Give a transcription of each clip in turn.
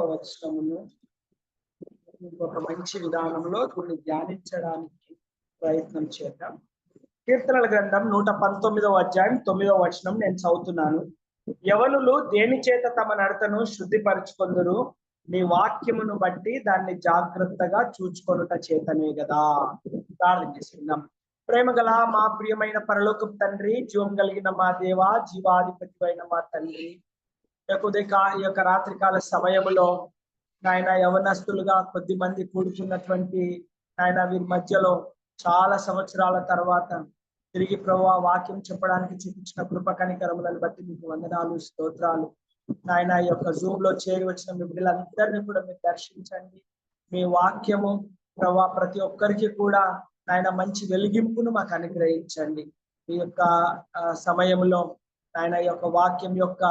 వచనమును ఇంకొక మంచి విధానంలో దీన్ని ధ్యానించడానికి ప్రయత్నం చేద్దాం. కీర్తనల గ్రంథం 119వ అధ్యాయం 9వ వచనం నేను చదువుతున్నాను. యవనులు దేని చేత తమ నడతను శుద్ధిపరచుకొందురు, నీ వాక్యమును బట్టి దాన్ని జాగ్రత్తగా చూచుకొనుట చేతనే కదా. ప్రార్థన చేసుకుందాం. ప్రేమగల మా ప్రియమైన పరలోకపు తండ్రి, జీవం కలిగిన మా దేవ, జీవాధిపతి అయిన మా తండ్రి, ఈ యొక్క రాత్రికాల సమయంలో నాయన యవనస్తులుగా కొద్ది మంది కూడుకున్నటువంటి నాయన వీరి మధ్యలో చాలా సంవత్సరాల తర్వాత తిరిగి ప్రభువా వాక్యం చెప్పడానికి చూపించిన కృప కనికరములను బట్టి మీకు వందనాలు, స్తోత్రాలు. నాయన ఈ యొక్క జూమ్ లో చేరి వచ్చిన మీ బిడ్డలందరినీ కూడా మీరు దర్శించండి. మీ వాక్యము ప్రభువా ప్రతి ఒక్కరికి కూడా నాయన మంచి వెలిగింపును మాకు అనుగ్రహించండి. ఈ యొక్క సమయంలో నాయన ఈ యొక్క వాక్యం యొక్క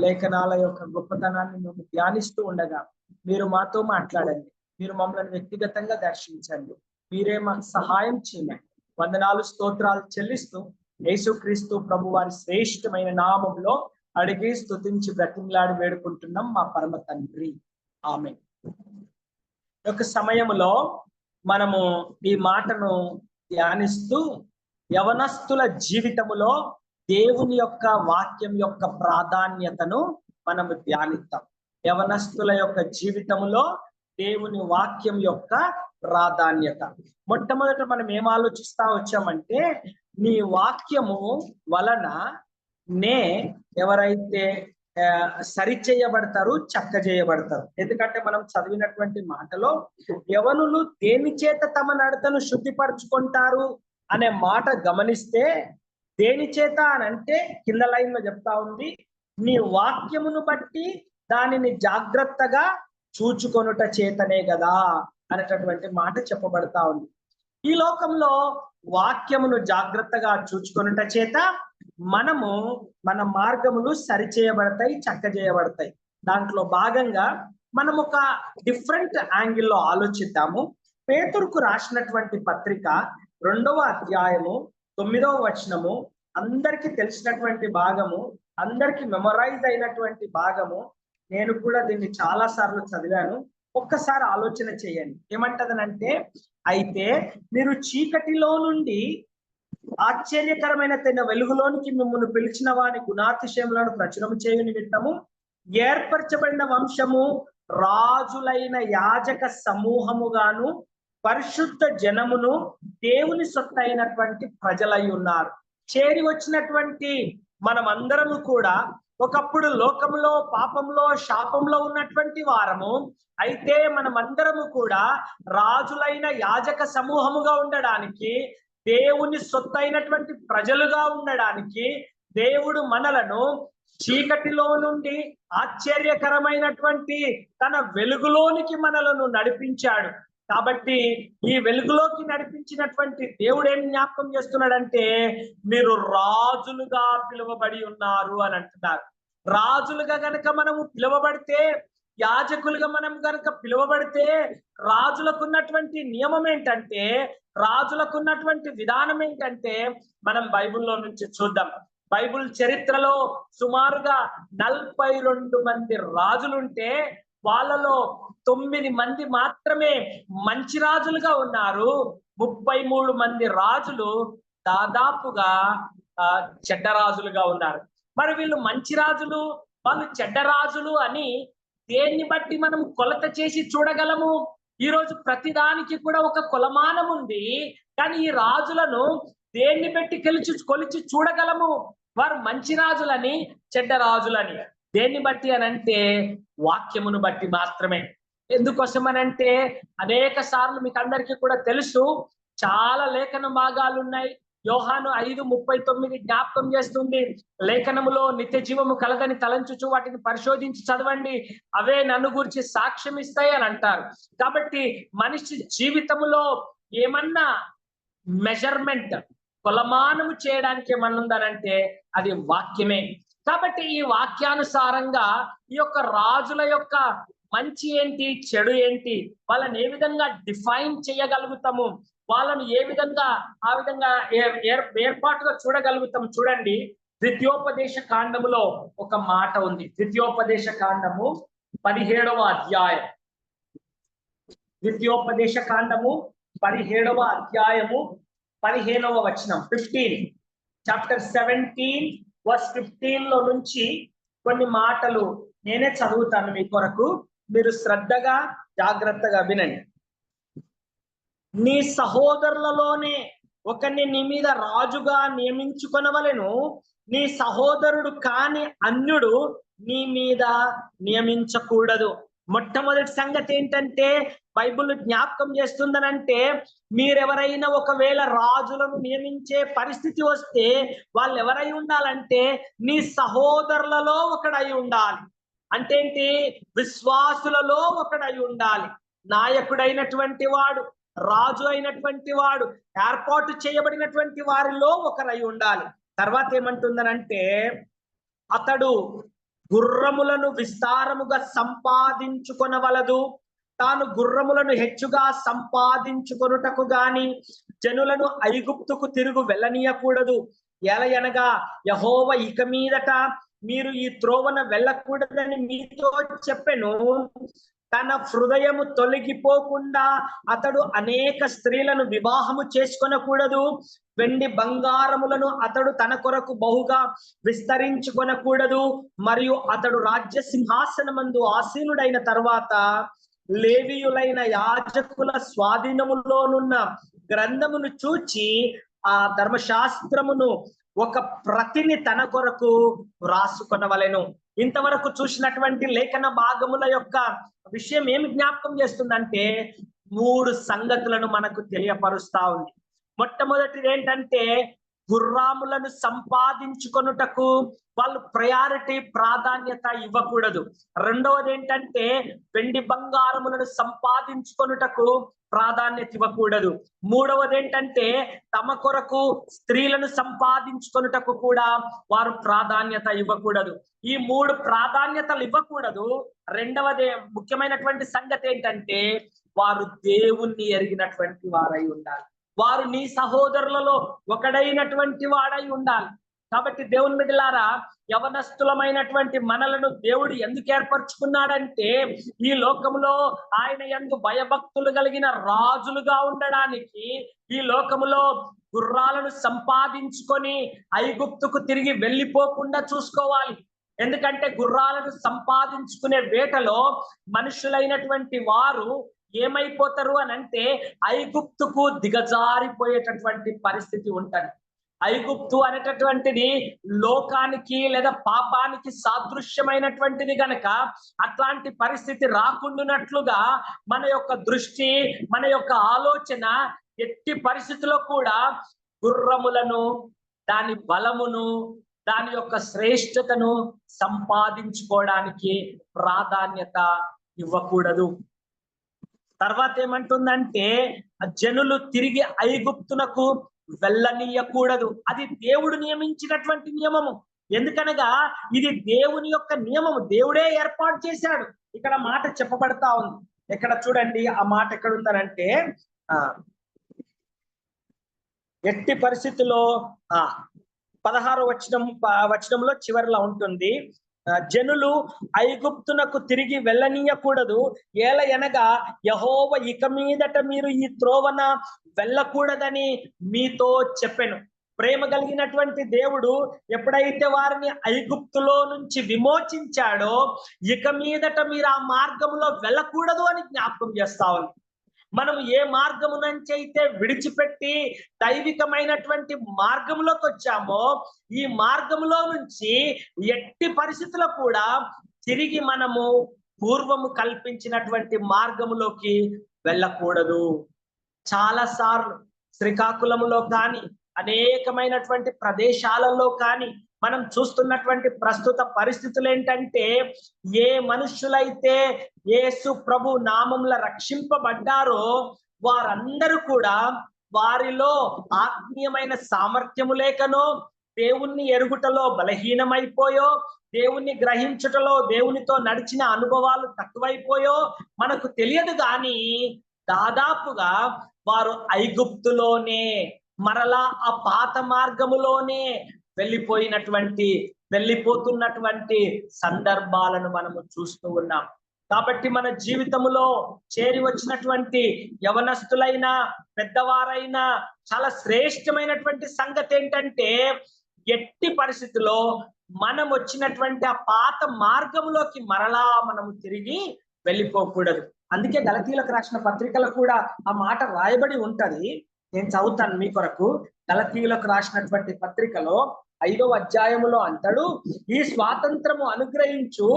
లేఖనాల యొక్క గొప్పతనాన్ని మేము ధ్యానిస్తూ ఉండగా మీరు మాతో మాట్లాడండి. మీరు మమ్మల్ని వ్యక్తిగతంగా దర్శించండి. మీరే మాకు సహాయం చేయండి. వందనాలు, స్తోత్రాలు చెల్లిస్తూ యేసుక్రీస్తు ప్రభు వారి శ్రేష్టమైన నామంలో అడిగి స్తుతించి బ్రతిమలాడి వేడుకుంటున్నాం మా పరమ తండ్రి, ఆమేన్. ఒక సమయంలో మనము ఈ మాటను ధ్యానిస్తూ యవనస్తుల జీవితములో దేవుని యొక్క వాక్యం యొక్క ప్రాధాన్యతను మనము ధ్యానిద్దాం. యవనస్తుల యొక్క జీవితంలో దేవుని వాక్యం యొక్క ప్రాధాన్యత. మొట్టమొదట మనం ఏం ఆలోచిస్తా వచ్చామంటే, నీ వాక్యము వలన ఎవరైతే సరిచేయబడతారు, చక్క చేయబడతారు. ఎందుకంటే మనం చదివినటువంటి మాటలో యవనులు దేని చేత తమ నడతను శుద్ధిపరచుకుంటారు అనే మాట గమనిస్తే, దేని చేత అని అంటే కింద లైన్ లో చెప్తా ఉంది, నీ వాక్యమును బట్టి దానిని జాగ్రత్తగా చూచుకొనుట చేతనే కదా అనేటటువంటి మాట చెప్పబడతా ఉంది. ఈ లోకంలో వాక్యమును జాగ్రత్తగా చూచుకొనుట చేత మనము మన మార్గములు సరిచేయబడతాయి, చక్క చేయబడతాయి. దాంట్లో భాగంగా మనం ఒక డిఫరెంట్ యాంగిల్లో ఆలోచిద్దాము. పేతురుకు రాసినటువంటి పత్రిక 2వ అధ్యాయము 9వ వచనము అందరికీ తెలిసినటువంటి భాగము, అందరికి మెమరైజ్ అయినటువంటి భాగము. నేను కూడా దీన్ని చాలా సార్లు చదివాను. ఒక్కసారి ఆలోచన చేయండి. ఏమంటదనంటే, అయితే మీరు చీకటిలో నుండి ఆశ్చర్యకరమైన తన వెలుగులోనికి మిమ్మల్ని పిలిచిన వాని గుణాతిశయములను ప్రచురం చేయు నిమిత్తము ఏర్పరచబడిన వంశము, రాజులైన యాజక సమూహముగాను, పరిశుద్ధ జనమును, దేవుని సొత్తు అయినటువంటి ప్రజలై ఉన్నారు. చేరి వచ్చినటువంటి మనమందరము కూడా ఒకప్పుడు లోకంలో పాపంలో శాపంలో ఉన్నటువంటి వారము. అయితే మనమందరము కూడా రాజులైన యాజక సమూహముగా ఉండడానికి, దేవుని సొత్తు అయినటువంటి ప్రజలుగా ఉండడానికి దేవుడు మనలను చీకటిలో నుండి ఆశ్చర్యకరమైనటువంటి తన వెలుగులోనికి మనలను నడిపించాడు. కాబట్టి ఈ వెలుగులోకి నడిపించినటువంటి దేవుడు ఏం జ్ఞాపకం చేస్తున్నాడంటే, మీరు రాజులుగా పిలువబడి ఉన్నారు అని అంటున్నారు. రాజులుగా గనక మనము పిలువబడితే, యాజకులుగా మనం గనక పిలువబడితే, రాజులకున్నటువంటి నియమం ఏంటంటే, రాజులకున్నటువంటి విధానం ఏంటంటే, మనం బైబిల్లో నుంచి చూద్దాం. బైబిల్ చరిత్రలో సుమారుగా 42 మంది రాజులుంటే వాళ్ళలో 9 మంది మాత్రమే మంచి రాజులుగా ఉన్నారు. 33 మంది రాజులు దాదాపుగా చెడ్డ రాజులుగా ఉన్నారు. మరి వీళ్ళు మంచి రాజులు, వాళ్ళు చెడ్డ రాజులు అని దేన్ని బట్టి మనం కొలత చేసి చూడగలము? ఈ రోజు ప్రతిదానికి కూడా ఒక కొలమానం ఉంది. కానీ ఈ రాజులను దేన్ని బట్టి కొలిచి చూడగలము? వారు మంచి రాజులని, చెడ్డ రాజులని. దేన్ని బట్టి అనంటే వాక్యమును బట్టి మాత్రమే. ఎందుకోసం అనంటే, అనేక సార్లు మీకు అందరికీ కూడా తెలుసు, చాలా లేఖన భాగాలు ఉన్నాయి. యోహాను 5:39 జ్ఞాపకం చేస్తుంది, లేఖనములో నిత్య జీవము కలదని తలంచుచు వాటిని పరిశోధించి చదవండి, అవే నన్ను గురించి సాక్ష్యం ఇస్తాయి అని అంటారు. కాబట్టి మనిషి జీవితములో ఏమన్నా మెజర్మెంట్, కొలమానము చేయడానికి ఏమన్నా ఉందనంటే అది వాక్యమే. కాబట్టి ఈ వాక్యానుసారంగా ఈ యొక్క రాజుల యొక్క మంచి ఏంటి, చెడు ఏంటి, వాళ్ళని ఏ విధంగా డిఫైన్ చేయగలుగుతాము, వాళ్ళను ఏ విధంగా ఆ విధంగా ఏర్పాటుగా చూడగలుగుతాము. చూడండి, ద్వితీయోపదేశ కాండములో ఒక మాట ఉంది. ద్వితీయోపదేశ కాండము 17వ అధ్యాయం, ద్వితీయోపదేశ కాండము 17వ అధ్యాయము 15వ వచనం. 15 చాప్టర్ 17 verse 15 లో నుంచి కొన్ని మాటలు నేనే చదువుతాను మీ కొరకు, మీరు శ్రద్ధగా జాగ్రత్తగా వినండి. నీ సహోదరులలోనే ఒకరిని నీ మీద రాజుగా నియమించుకొనవలెను, నీ సహోదరుడు కాని అన్యుడు నీ మీద నియమించకూడదు. మొట్టమొదటి సంగతి ఏంటంటే బైబిల్ జ్ఞాపకం చేస్తుందనంటే, మీరెవరైనా ఒకవేళ రాజులను నియమించే పరిస్థితి వస్తే వాళ్ళు ఎవరై ఉండాలంటే నీ సహోదరులలో ఒకడై ఉండాలి. అంటే ఏంటి? విశ్వాసులలో ఒకడై ఉండాలి. నాయకుడైనటువంటి వాడు, రాజు అయినటువంటి వాడు, ఏర్పాటు చేయబడినటువంటి వారిలో ఒకరై ఉండాలి. తర్వాత ఏమంటుందనంటే, అతడు గుర్రములను విస్తారముగా సంపాదించుకొనవలదు, తాను గుర్రములను హెచ్చుగా సంపాదించుకొనుటకు గాని జనులను ఐగుప్తుకు తిరుగు వెళ్ళనీయకూడదు. ఎలయనగా యెహోవా ఇక మీదట మీరు ఈ త్రోవన వెళ్ళకూడదని మీతో చెప్పెను. తన హృదయము తొలగిపోకుండా అతడు అనేక స్త్రీలను వివాహము చేసుకొనకూడదు. వెండి బంగారములను అతడు తన కొరకు బహుగా విస్తరించుకొనకూడదు. మరియు అతడు రాజ్య సింహాసనమందు ఆసీనుడైన తర్వాత లేవీయులైన యాజకుల స్వాధీనములోనున్న గ్రంథమును చూచి ఆ ధర్మశాస్త్రమును ఒక ప్రతిని తన కొరకు రాసుకొనవలెను. ఇంతవరకు చూసినటువంటి లేఖన భాగముల యొక్క విషయం ఏమి జ్ఞాపకం చేస్తుందంటే 3 సంగతులను మనకు తెలియపరుస్తా ఉంది. మొట్టమొదటిది ఏంటంటే, గుర్రాములను సంపాదించుకొనుటకు వాళ్ళు ప్రాధాన్యత ఇవ్వకూడదు. రెండవది ఏంటంటే, వెండి బంగారములను సంపాదించుకొనుటకు ప్రాధాన్యత ఇవ్వకూడదు. మూడవది ఏంటంటే, తమ కొరకు స్త్రీలను సంపాదించుకొనుటకు కూడా వారు ప్రాధాన్యత ఇవ్వకూడదు. ఈ 3 ప్రాధాన్యతలు ఇవ్వకూడదు. రెండవది ముఖ్యమైనటువంటి సంగతి ఏంటంటే, వారు దేవుణ్ణి ఎరిగినటువంటి వారై ఉండాలి. వారు నీ సహోదరులలో ఒకడైనటువంటి వాడై ఉండాలి. కాబట్టి దేవుని బిడ్డలారా, యవనస్తులమైనటువంటి మనలను దేవుడు ఎందుకు ఏర్పరచుకున్నాడంటే, ఈ లోకములో ఆయన యందు భయభక్తులు కలిగిన రాజులుగా ఉండడానికి, ఈ లోకములో గుర్రాలను సంపాదించుకొని ఐగుప్తుకు తిరిగి వెళ్ళిపోకుండా చూసుకోవాలి. ఎందుకంటే గుర్రాలను సంపాదించుకునే వేటలో మనుషులైనటువంటి వారు ఏమైపోతారు అని అంటే, ఐగుప్తుకు దిగజారిపోయేటటువంటి పరిస్థితి ఉంటది. ఐగుప్తు అనేటటువంటిది లోకానికి లేదా పాపానికి సాదృశ్యమైనటువంటిది గనక అట్లాంటి పరిస్థితి రాకుండానట్లుగా మన యొక్క దృష్టి, మన యొక్క ఆలోచన ఎట్టి పరిస్థితిలో కూడా గుర్రములను, దాని బలమును, దాని యొక్క శ్రేష్టతను సంపాదించుకోవడానికి ప్రాధాన్యత ఇవ్వకూడదు. తర్వాత ఏమంటుందంటే, జనులు తిరిగి ఐగుప్తునకు వెళ్ళనీయకూడదు. అది దేవుడు నియమించినటువంటి నియమము. ఎందుకనగా ఇది దేవుని యొక్క నియమము, దేవుడే ఏర్పాటు చేశాడు. ఇక్కడ మాట చెప్పబడతా ఉంది. ఇక్కడ చూడండి, ఆ మాట ఎక్కడ ఉందనంటే, ఎట్టి పరిస్థితుల్లో 16వ వచనంలో చివరిలో ఉంటుంది, జనులు ఐగుప్తునకు తిరిగి వెళ్ళనీయకూడదు. ఏలయనగా యెహోవా ఇక మీదట మీరు ఈ త్రోవన వెళ్ళకూడదని మీతో చెప్పెను. ప్రేమ కలిగినటువంటి దేవుడు ఎప్పుడైతే వారిని ఐగుప్తులో నుంచి విమోచించాడో, ఇక మీదట మీరు ఆ మార్గంలో వెళ్ళకూడదు అని జ్ఞాపకం చేస్తా ఉంది. మనం ఏ మార్గము నుంచి అయితే విడిచిపెట్టి దైవికమైనటువంటి మార్గంలోకి వచ్చామో, ఈ మార్గంలో నుంచి ఎట్టి పరిస్థితుల్లో కూడా తిరిగి మనము పూర్వము కల్పించినటువంటి మార్గములోకి వెళ్ళకూడదు. చాలా సార్లు శ్రీకాకుళంలో కానీ అనేకమైనటువంటి ప్రదేశాలలో కానీ మనం చూస్తున్నటువంటి ప్రస్తుత పరిస్థితులు ఏంటంటే, ఏ మనుషులైతే యేసు ప్రభు నామంలో రక్షింపబడ్డారో వారందరూ కూడా వారిలో ఆత్మీయమైన సామర్థ్యము లేకనో, దేవుణ్ణి ఎరుగుటలో బలహీనమైపోయో, దేవుణ్ణి గ్రహించుటలో, దేవునితో నడిచిన అనుభవాలు తక్కువైపోయో మనకు తెలియదు. కానీ దాదాపుగా వారు ఐగుప్తులోనే, మరలా ఆ పాత మార్గములోనే వెళ్ళిపోతున్నటువంటి సందర్భాలను మనము చూస్తూ ఉన్నాం. కాబట్టి మన జీవితంలో చేరి వచ్చినటువంటి యవనస్తులైనా పెద్దవారైనా చాలా శ్రేష్టమైనటువంటి సంగతి ఏంటంటే, ఎట్టి పరిస్థితిలో మనం వచ్చినటువంటి ఆ పాత మార్గంలోకి మరలా మనము తిరిగి వెళ్ళిపోకూడదు. అందుకే గలతీయులకు రాసిన పత్రికలో కూడా ఆ మాట రాయబడి ఉంటది. నేను చదువుతాను మీ కొరకు. గలతీయులకు రాసినటువంటి పత్రికలో 5వ అధ్యాయములో అంటాడు, ఈ స్వాతంత్రము అనుగ్రహించు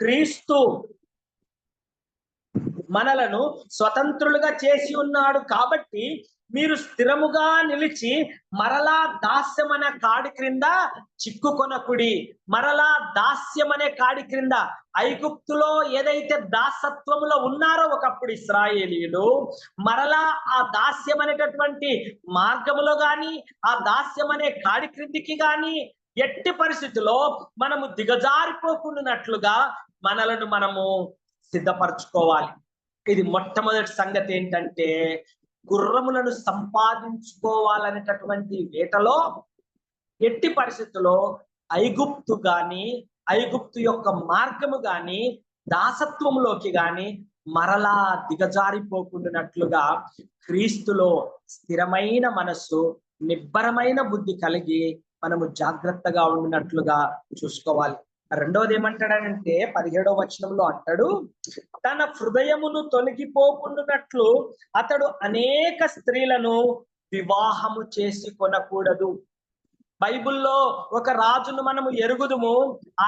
క్రీస్తు మనలను స్వతంత్రులుగా చేసి ఉన్నాడు. కాబట్టి మీరు స్థిరముగా నిలిచి మరలా దాస్యం అనే కాడి క్రింద చిక్కుకొనకుడి. మరలా దాస్యం అనే కాడి క్రింద, ఐగుప్తులో ఏదైతే దాసత్వములో ఉన్నారో ఒకప్పుడు ఇశ్రాయేలీయులు, మరలా ఆ దాస్యం అనేటటువంటి మార్గములో గాని, ఆ దాస్యం అనే కాడి క్రిందికి గాని ఎట్టి పరిస్థితిలో మనము దిగజారిపోకుండానట్లుగా మనలను మనము సిద్ధపరచుకోవాలి. ఇది మొట్టమొదటి సంగతి ఏంటంటే, గుర్రములను సంపాదించుకోవాలనేటటువంటి వేటలో ఎట్టి పరిస్థితుల్లో ఐగుప్తు యొక్క మార్గము గాని, దాసత్వంలోకి గాని మరలా దిగజారిపోకుండానట్లుగా క్రీస్తులో స్థిరమైన మనస్సు, నిబ్బరమైన బుద్ధి కలిగి మనము జాగ్రత్తగా ఉండినట్లుగా చూసుకోవాలి. రెండవది ఏమంటాడంటే 17వ వచనంలో అంటాడు, తన హృదయమును తొలగిపోకుండానట్లు అతడు అనేక స్త్రీలను వివాహము చేసి కొనకూడదు. బైబిల్లో ఒక రాజును మనము ఎరుగుదుము,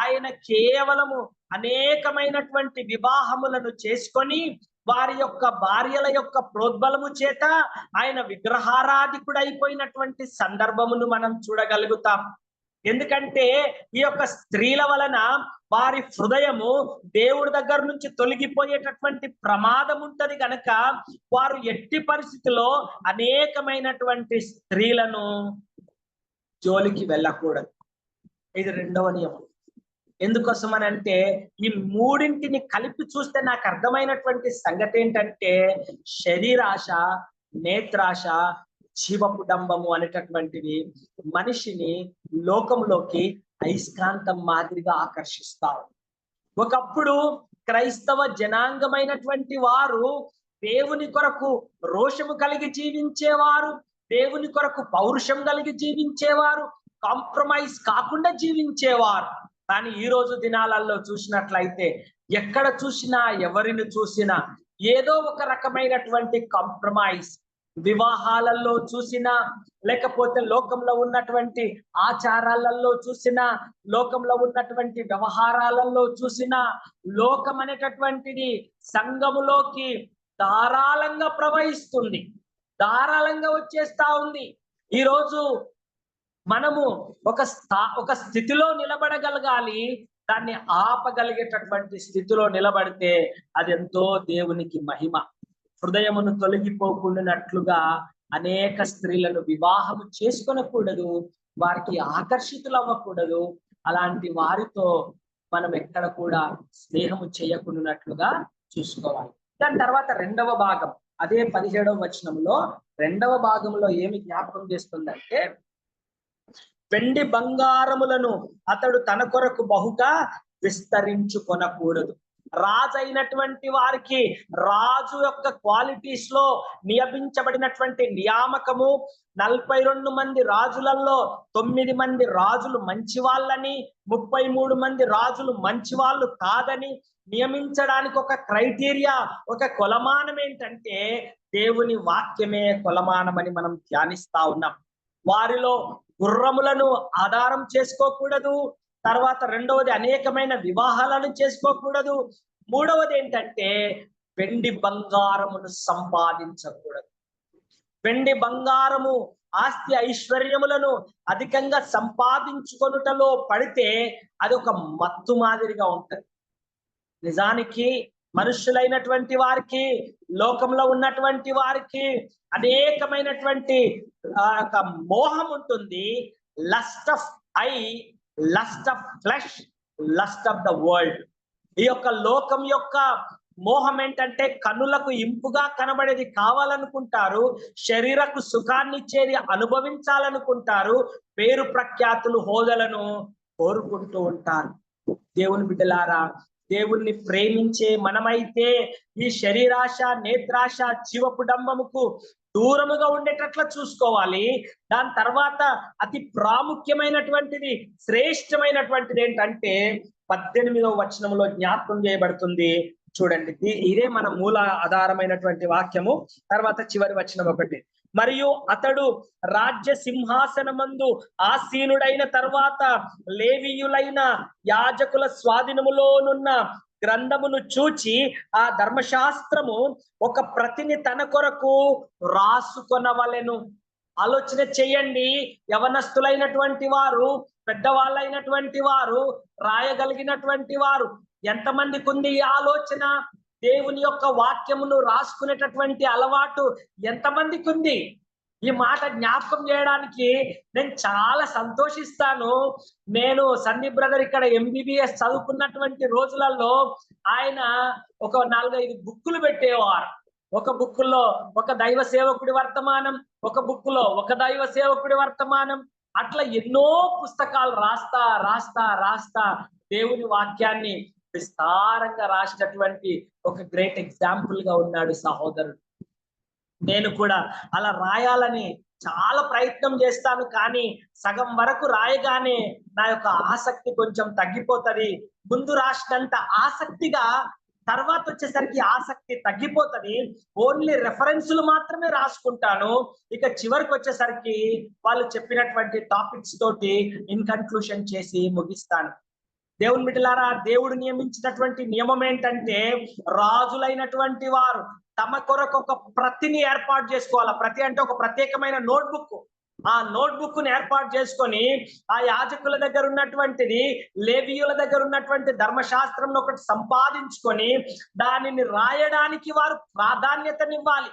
ఆయన కేవలము అనేకమైనటువంటి వివాహములను చేసుకొని వారి యొక్క భార్యల యొక్క ప్రోద్బలము చేత ఆయన విగ్రహారాధికుడైపోయినటువంటి సందర్భమును మనం చూడగలుగుతాం. ఎందుకంటే ఈ యొక్క స్త్రీల వలన వారి హృదయము దేవుడి దగ్గర నుంచి తొలగిపోయేటటువంటి ప్రమాదం ఉంటది కనుక వారు ఎట్టి పరిస్థితిలో అనేకమైనటువంటి స్త్రీలను జోలికి వెళ్ళకూడదు. ఇది రెండవ నియమం. ఎందుకోసం అని అంటే, ఈ మూడింటిని కలిపి చూస్తే నాకు అర్థమైనటువంటి సంగతి ఏంటంటే, శరీరాశ, నేత్రాశ, జీవపుడంబము అనేటటువంటివి మనిషిని లోకంలోకి అయస్కాంతం మాదిరిగా ఆకర్షిస్తావు. ఒకప్పుడు క్రైస్తవ జనాంగమైనటువంటి వారు దేవుని కొరకు రోషము కలిగి జీవించేవారు, దేవుని కొరకు పౌరుషం కలిగి జీవించేవారు, కాంప్రమైజ్ కాకుండా జీవించేవారు. కానీ ఈ రోజు దినాలలో చూసినట్లయితే ఎక్కడ చూసినా, ఎవరిని చూసినా ఏదో ఒక రకమైనటువంటి కాంప్రమైజ్, వివాహాలలో చూసినా, లేకపోతే లోకంలో ఉన్నటువంటి ఆచారాలలో చూసినా, లోకంలో ఉన్నటువంటి వ్యవహారాలలో చూసినా, లోకం అనేటటువంటిది సంఘములోకి ధారాళంగా ప్రవహిస్తుంది, ధారాళంగా వచ్చేస్తా ఉంది. ఈరోజు మనము ఒక స్థితిలో నిలబడగలగాలి, దాన్ని ఆపగలిగేటటువంటి స్థితిలో నిలబడితే అది ఎంతో దేవునికి మహిమ. హృదయమును తొలగిపోకుండానట్లుగా అనేక స్త్రీలను వివాహము చేసుకొనకూడదు, వారికి ఆకర్షితులు అవ్వకూడదు. అలాంటి వారితో మనం ఎక్కడ కూడా స్నేహము చేయకుండానట్లుగా చూసుకోవాలి. దాని తర్వాత రెండవ భాగం, అదే 17వ వచనంలో రెండవ భాగంలో ఏమి జ్ఞాపకం చేస్తుందంటే, వెండి బంగారములను అతడు తన కొరకు బహుగా విస్తరించుకొనకూడదు. రాజు అయినటువంటి వారికి రాజు యొక్క క్వాలిటీస్ లో నియమించబడినటువంటి నియామకము, 42 మంది రాజులలో 9 మంది రాజులు మంచి వాళ్ళని, 33 మంది రాజులు మంచి వాళ్ళు కాదని నియమించడానికి ఒక క్రైటీరియా, ఒక కొలమానం ఏంటంటే దేవుని వాక్యమే కొలమానమని మనం ధ్యానిస్తా ఉన్నాం. వారిలో గుర్రములను ఆధారం చేసుకోకూడదు. తర్వాత రెండవది అనేకమైన వివాహాలను చేసుకోకూడదు. మూడవది ఏంటంటే వెండి బంగారమును సంపాదించకూడదు. వెండి బంగారము, ఆస్తి ఐశ్వర్యములను అధికంగా సంపాదించుకొనుటలో పడితే అది ఒక మత్తు మాదిరిగా ఉంటది. నిజానికి మనుషులైనటువంటి వారికి, లోకంలో ఉన్నటువంటి వారికి అనేకమైనటువంటి మోహం ఉంటుంది. Lust of I, lust of flesh, lust of the world. ఈ యొక్క లోకం యొక్క మోహం ఏంటంటే కన్నులకు ఇంపుగా కనబడేది కావాలనుకుంటారు, శరీరకు సుఖాన్ని ఇచ్చేది అనుభవించాలనుకుంటారు, పేరు ప్రఖ్యాతులు, హోదాలను కోరుకుంటూ ఉంటారు. దేవుని బిడ్డలారా, దేవుణ్ణి ప్రేమించే మనమైతే ఈ శరీరాశ, నేత్రాశ, జీవపుడంబముకు దూరముగా ఉండేటట్లా చూసుకోవాలి. దాని తర్వాత అతి ప్రాముఖ్యమైనటువంటిది, శ్రేష్టమైనటువంటిది ఏంటంటే 18వ వచనంలో జ్ఞాపకం చేయబడుతుంది. చూడండి, ఇదే మన మూల ఆధారమైనటువంటి వాక్యము. తర్వాత చివరి వచనం ఒకటి, మరియు అతడు రాజ్య సింహాసనమందు ఆసీనుడైన తర్వాత లేవీయులైన యాజకుల స్వాధీనములోనున్న గ్రంథమును చూచి ఆ ధర్మశాస్త్రము ఒక ప్రతిని తన కొరకు రాసుకొనవలెను. ఆలోచన చెయ్యండి, యవనస్తులైనటువంటి వారు, పెద్దవాళ్ళైనటువంటి వారు, రాయగలిగినటువంటి వారు ఎంతమందికి ఉంది ఈ ఆలోచన? దేవుని యొక్క వాక్యమును రాసుకునేటటువంటి అలవాటు ఎంతమందికి ఉంది? ఈ మాట జ్ఞాపకం చేయడానికి నేను చాలా సంతోషిస్తాను. నేను సన్నీ బ్రదర్ ఇక్కడ MBBS చదువుకున్నటువంటి రోజులలో ఆయన ఒక 4-5 బుక్కులు పెట్టేవారు. ఒక బుక్కులో ఒక దైవ సేవకుడి వర్తమానం, ఒక బుక్కులో ఒక దైవ సేవకుడి వర్తమానం, అట్లా ఎన్నో పుస్తకాలు రాస్తా రాస్తా రాస్తా దేవుని వాక్యాన్ని విస్తారంగా రాసినటువంటి ఒక గ్రేట్ ఎగ్జాంపుల్ గా ఉన్నాడు సహోదరుడు. నేను కూడా అలా రాయాలని చాలా ప్రయత్నం చేస్తాను, కానీ సగం వరకు రాయగానే నా యొక్క ఆసక్తి కొంచెం తగ్గిపోతది. ముందు రాసినంత ఆసక్తిగా తర్వాత వచ్చేసరికి ఆసక్తి తగ్గిపోతది. ఓన్లీ రెఫరెన్సులు మాత్రమే రాసుకుంటాను. ఇక చివరికి వచ్చేసరికి వాళ్ళు చెప్పినటువంటి టాపిక్స్ తోటి ఇన్కన్క్లూషన్ చేసి ముగిస్తాను. దేవుని బిడ్డలారా, దేవుడు నియమించినటువంటి నియమం ఏంటంటే రాజులైనటువంటి వారు తమ కొరకు ఒక ప్రతిని ఏర్పాటు చేసుకోవాలి. ప్రతి అంటే ఒక ప్రత్యేకమైన నోట్బుక్. ఆ నోట్బుక్ ని ఏర్పాటు చేసుకొని ఆ యాజకుల దగ్గర ఉన్నటువంటిది, లేవీయుల దగ్గర ఉన్నటువంటి ధర్మశాస్త్రం ఒకటి సంపాదించుకొని దానిని రాయడానికి వారు ప్రాధాన్యతనివ్వాలి.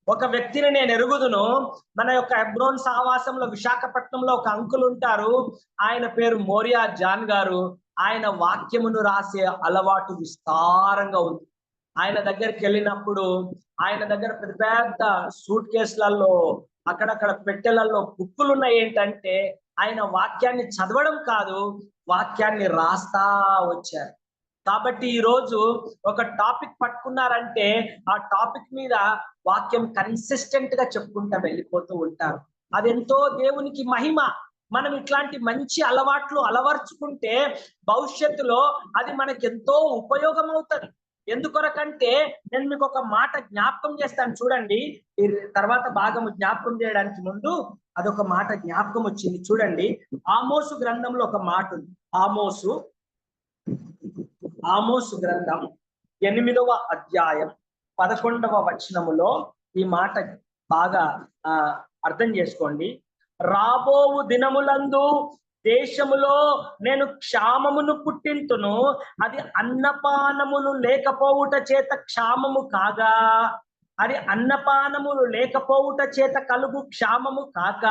ఒక వ్యక్తిని నేను ఎరుగుదును. మన యొక్క హెబ్రోన్ సహవాసంలో విశాఖపట్నంలో ఒక అంకుల్ ఉంటారు. ఆయన పేరు మోరియా జాన్ గారు. ఆయన వాక్యమును రాసే అలవాటు విస్తారంగా ఉంది. ఆయన దగ్గరికి వెళ్ళినప్పుడు ఆయన దగ్గర పెద్ద పెద్ద సూట్ కేసులలో, అక్కడక్కడ పెట్టెలలో బుక్కులు ఉన్నాయి. ఏంటంటే ఆయన వాక్యాన్ని చదవడం కాదు, వాక్యాన్ని రాస్తా వచ్చారు. కాబట్టి ఈ రోజు ఒక టాపిక్ పట్టుకున్నారంటే ఆ టాపిక్ మీద వాక్యం కన్సిస్టెంట్ గా చెప్పుకుంటా వెళ్ళిపోతూ ఉంటారు. అదెంతో దేవునికి మహిమ. మనం ఇట్లాంటి మంచి అలవాట్లు అలవర్చుకుంటే భవిష్యత్తులో అది మనకి ఎంతో ఉపయోగం అవుతుంది. ఎందుకొరకంటే నేను మీకు ఒక మాట జ్ఞాపకం చేస్తాను. చూడండి, ఈ తర్వాత భాగము జ్ఞాపకం చేయడానికి ముందు అదొక మాట జ్ఞాపకం వచ్చింది. చూడండి, ఆమోసు గ్రంథంలో ఒక మాట ఉంది. ఆమోసు గ్రంథం 8వ అధ్యాయం 11వ వచనములో ఈ మాట బాగా అర్థం చేసుకోండి. రాబోవు దినములందు దేశములో నేను క్షామమును పుట్టింతును, అది అన్నపానములు లేకపోవుట చేత క్షామము కాగా, అది అన్నపానములు లేకపోవుట చేత కలుగు క్షామము కాక,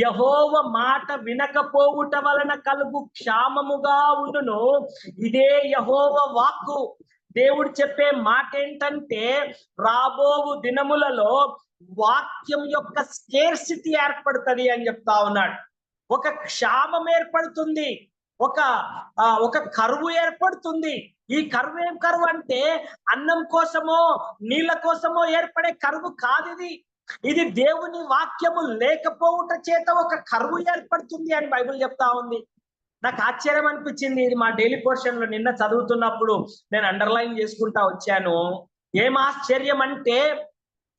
యెహోవ మాట వినకపోవుట వలన కలుగు క్షామముగా ఉండును. ఇదే యెహోవ వాక్కు. దేవుడు చెప్పే మాట ఏంటంటే రాబోవు దినములలో వాక్యం యొక్క స్కేర్సిటీ ఏర్పడుతుంది అని చెప్తా ఉన్నాడు. ఒక క్షామం ఏర్పడుతుంది, ఒక కరువు ఏర్పడుతుంది. ఈ కరువు ఏం కరువు అంటే అన్నం కోసమో నీళ్ళ కోసమో ఏర్పడే కరువు కాదు. ఇది దేవుని వాక్యము లేకపోవుట చేత ఒక కరువు ఏర్పడుతుంది అని బైబిల్ చెప్తా ఉంది. నాకు ఆశ్చర్యం అనిపించింది. ఇది మా డైలీ పోర్షన్ లో నిన్న చదువుతున్నప్పుడు నేను అండర్లైన్ చేసుకుంటా వచ్చాను. ఏం ఆశ్చర్యం అంటే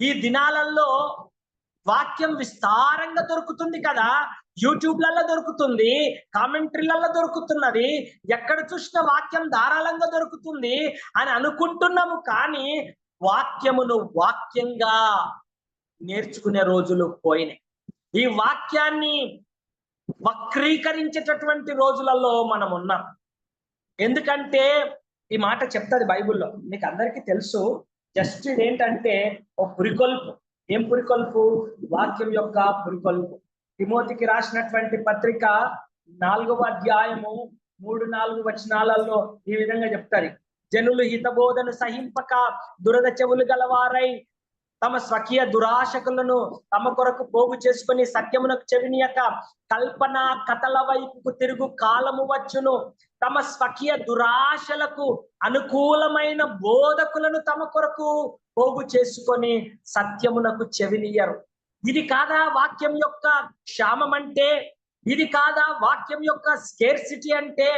ఈ దినాలలో వాక్యం విస్తారంగా దొరుకుతుంది కదా. యూట్యూబ్లలో దొరుకుతుంది, కామెంటరీలలో దొరుకుతున్నది, ఎక్కడ చూసిన వాక్యం ధారాళంగా దొరుకుతుంది అని అనుకుంటున్నాము. కానీ వాక్యమును వాక్యంగా నేర్చుకునే రోజులు పోయినాయి. ఈ వాక్యాన్ని వక్రీకరించేటటువంటి రోజులలో మనం ఉన్నాం. ఎందుకంటే ఈ మాట చెప్తుంది బైబిల్లో, మీకు అందరికీ తెలుసు. జస్ట్ ఇదేంటంటే ఒక పురికొల్పు. ఏం పురికొల్పు? వాక్యం యొక్క పురికొల్పు. తిమోతికి రాసినటువంటి పత్రిక 4వ అధ్యాయము 3-4 వచనాలలో ఈ విధంగా చెప్తారు. జనులు హితబోధను సహింపక దురద చెవులు గలవారై తమ స్వకీయ దురాశకులను తమ కొరకు పోగు చేసుకుని సత్యమునకు చెవినియక కల్పన కథల వైపుకు తిరుగు కాలము వచ్చును. తమ స్వకీయ దురాశలకు అనుకూలమైన బోధకులను తమ కొరకు పోగు చేసుకొని సత్యమునకు చెవినియరు. ఇది కాదా వాక్యం యొక్క క్షామం అంటే? ఇది కాదా వాక్యం యొక్క స్కేర్సిటీ అంటే?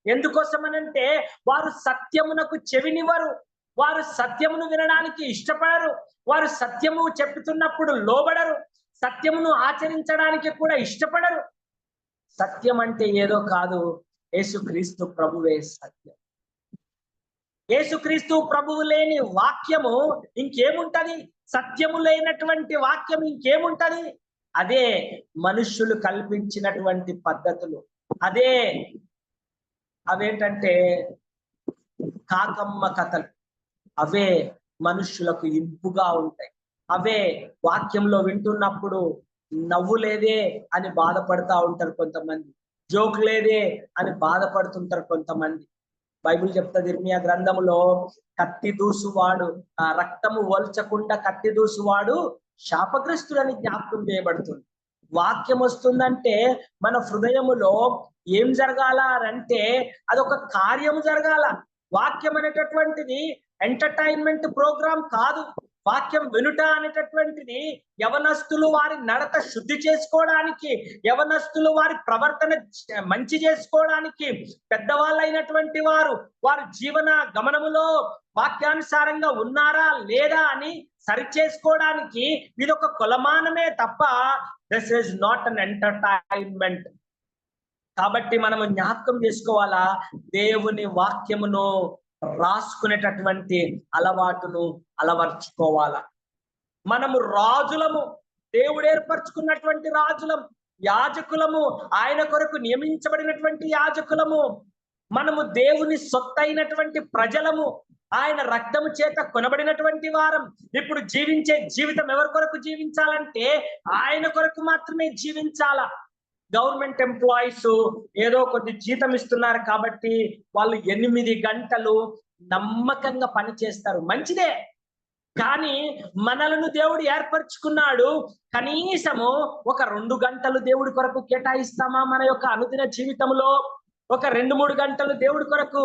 ఎందుకోసమనంటే వారు సత్యమునకు చెవినివ్వరు, వారు సత్యమును వినడానికి ఇష్టపడరు, వారు సత్యము చెప్పుతున్నప్పుడు లోబడరు, సత్యమును ఆచరించడానికి కూడా ఇష్టపడరు. సత్యం అంటే ఏదో కాదు, యేసుక్రీస్తు ప్రభువే సత్యం. యేసుక్రీస్తు ప్రభువు లేని వాక్యము ఇంకేముంటది? సత్యము లేనటువంటి వాక్యం ఇంకేముంటది? అదే మనుష్యులు కల్పించినటువంటి పద్ధతులు. అవేంటంటే కాకమ్మ కథలు. అవే మనుష్యులకు ఇంపుగా ఉంటాయి. అవే వాక్యంలో వింటున్నప్పుడు నవ్వు లేదే అని బాధపడతా ఉంటారు కొంతమంది, జోక్ లేదే అని బాధపడుతుంటారు కొంతమంది. బైబిల్ చెప్తుంది ఇర్మియా గ్రంథములో, కత్తి దూసువాడు, రక్తము వల్చకుండా కత్తి దూసువాడు శాపగ్రస్తులని జ్ఞాపకం చేయబడుతుంది. వాక్యం వస్తుందంటే మన హృదయములో ఏం జరగాల అంటే అదొక కార్యము జరగాల. వాక్యం అనేటటువంటిది ఎంటర్టైన్మెంట్ ప్రోగ్రాం కాదు. వాక్యం వినుట అనేటటువంటిది యవనస్తులు వారి నడత శుద్ధి చేసుకోవడానికి, యవనస్తులు వారి ప్రవర్తన మంచి చేసుకోవడానికి, పెద్దవాళ్ళైనటువంటి వారు వారి జీవన గమనములో వాక్యానుసారంగా ఉన్నారా లేదా అని సరిచేసుకోవడానికి ఇది ఒక కొలమానమే తప్ప this is not an entertainment. కాబట్టి మనము జ్ఞాపకం చేసుకోవాలా, దేవుని వాక్యమును రాసుకునేటటువంటి అలవాటును అలవర్చుకోవాలా. మనము రాజులము, దేవుడు ఏర్పరచుకున్నటువంటి రాజులం, యాజకులము, ఆయన కొరకు నియమించబడినటువంటి యాజకులము. మనము దేవుని సొత్తైనటువంటి ప్రజలము, ఆయన రక్తము చేత కొనబడినటువంటి వారం. ఇప్పుడు జీవించే జీవితం ఎవరి కొరకు జీవించాలంటే ఆయన కొరకు మాత్రమే జీవించాలా. గవర్నమెంట్ ఎంప్లాయీస్ ఏదో కొద్ది జీతం ఇస్తున్నారు కాబట్టి వాళ్ళు 8 గంటలు నమ్మకంగా పని చేస్తారు, మంచిదే. కానీ మనలను దేవుడు ఏర్పరచుకున్నాడు, కనీసము ఒక 2 గంటలు దేవుడి కొరకు కేటాయిస్తామా? మన యొక్క అనుదిన జీవితంలో ఒక 2-3 గంటలు దేవుడి కొరకు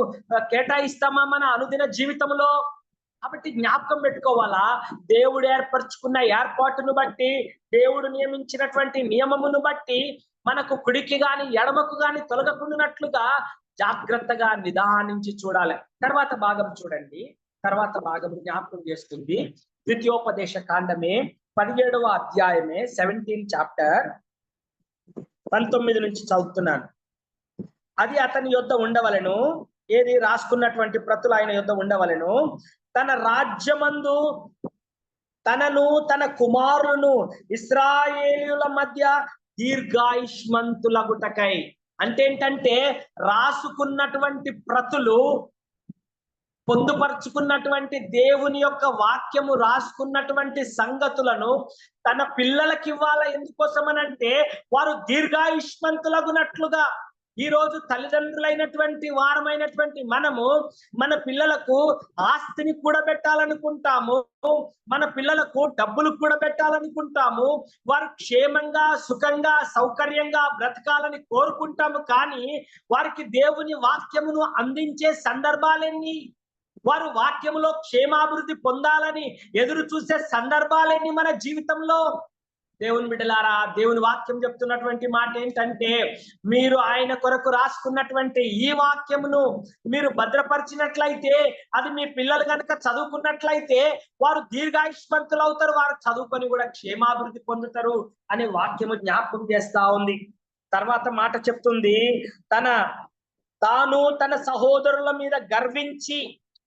కేటాయిస్తామా మన అనుదిన జీవితంలో? కాబట్టి జ్ఞాపకం పెట్టుకోవాలా, దేవుడు ఏర్పరచుకున్న ఏర్పాటును బట్టి, దేవుడు నియమించినటువంటి నియమమును బట్టి మనకు కుడికి గాని ఎడమకు గాని తొలగకుండానట్లుగా జాగ్రత్తగా నిదానించి చూడాలి. తర్వాత భాగం చూడండి. తర్వాత భాగం జ్ఞాపకం చేస్తుంది ద్వితీయోపదేశ కాండమే 17వ అధ్యాయమే 17 చాప్టర్ 19 నుంచి చదువుతున్నాను. అది అతని యొద్ద ఉండవలెను, ఏది రాసుకున్నటువంటి ప్రతులు ఆయన యొద్ద ఉండవలెను, తన రాజ్యమందు తనను తన కుమారులను ఇశ్రాయేలీయుల మధ్య దీర్ఘాయుష్మంతులగుటకై. అంటే ఏంటంటే రాసుకున్నటువంటి ప్రతులు, పొందుపరుచుకున్నటువంటి దేవుని యొక్క వాక్యము రాసుకున్నటువంటి సంగతులను తన పిల్లలకి ఇవ్వాల. ఎందుకోసమనంటే వారు దీర్ఘాయుష్మంతులగునట్లుగా. ఈ రోజు తల్లిదండ్రులైనటువంటి వారమైనటువంటి మనము మన పిల్లలకు ఆస్తిని కూడబెట్టాలనుకుంటాము, మన పిల్లలకు డబ్బులు కూడబెట్టాలనుకుంటాము, వారు క్షేమంగా సుఖంగా సౌకర్యంగా బ్రతకాలని కోరుకుంటాము. కానీ వారికి దేవుని వాక్యమును అందించే సందర్భాలెన్ని, వారు వాక్యములో క్షేమాభివృద్ధి పొందాలని ఎదురు చూసే సందర్భాలెన్ని మన జీవితంలో? దేవుని బిడ్డలారా, దేవుని వాక్యం చెప్తున్నటువంటి మాట ఏంటంటే, మీరు ఆయన కొరకు రాసుకున్నటువంటి ఈ వాక్యమును మీరు భద్రపరిచినట్లయితే, అది మీ పిల్లలు కనుక చదువుకున్నట్లయితే వారు దీర్ఘాయుష్మంతులు అవుతారు, వారు చదువుకొని కూడా క్షేమాభివృద్ధి పొందుతారు అనే వాక్యము జ్ఞాపకం చేస్తా ఉంది. తర్వాత మాట చెప్తుంది, తాను తన సహోదరుల మీద గర్వించి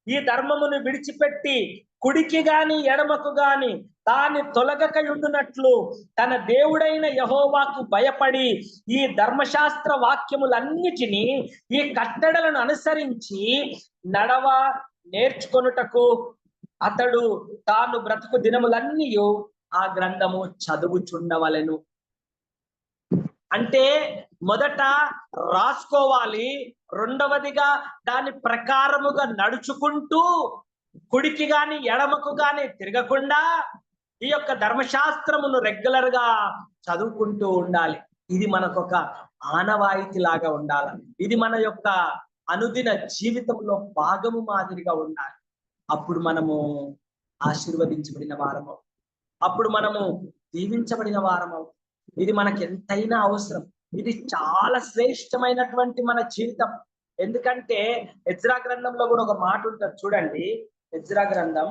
ఈ ధర్మమును విడిచిపెట్టి కుడికి గాని ఎడమకు గాని తాను తొలగకయుండునట్లు తన దేవుడైన యెహోవాకు భయపడి ఈ ధర్మశాస్త్ర వాక్యములన్నిటినీ ఈ కట్టడలను అనుసరించి నడవ నేర్చుకొనుటకు అతడు తాను బ్రతుకు దినములన్నీ ఆ గ్రంథము చదువుచుండవలెను. అంటే మొదట రాసుకోవాలి, రెండవదిగా దాని ప్రకారముగా నడుచుకుంటూ కుడికి గాని ఎడమకు గాని తిరగకుండా ఈ యొక్క ధర్మశాస్త్రమును రెగ్యులర్ గా చదువుకుంటూ ఉండాలి. ఇది మనకొక ఆనవాయితీ లాగా ఉండాలి. ఇది మన యొక్క అనుదిన జీవితంలో భాగము మాదిరిగా ఉండాలి. అప్పుడు మనము ఆశీర్వదించబడిన వారము, అప్పుడు మనము దీవించబడిన వారము. ఇది మనకి ఎంతైనా అవసరం. ఇది చాలా శ్రేష్టమైనటువంటి మన జీవితం. ఎందుకంటే ఎజ్రా గ్రంథంలో కూడా ఒక మాట ఉంటుంది చూడండి. ఎజ్రా గ్రంథం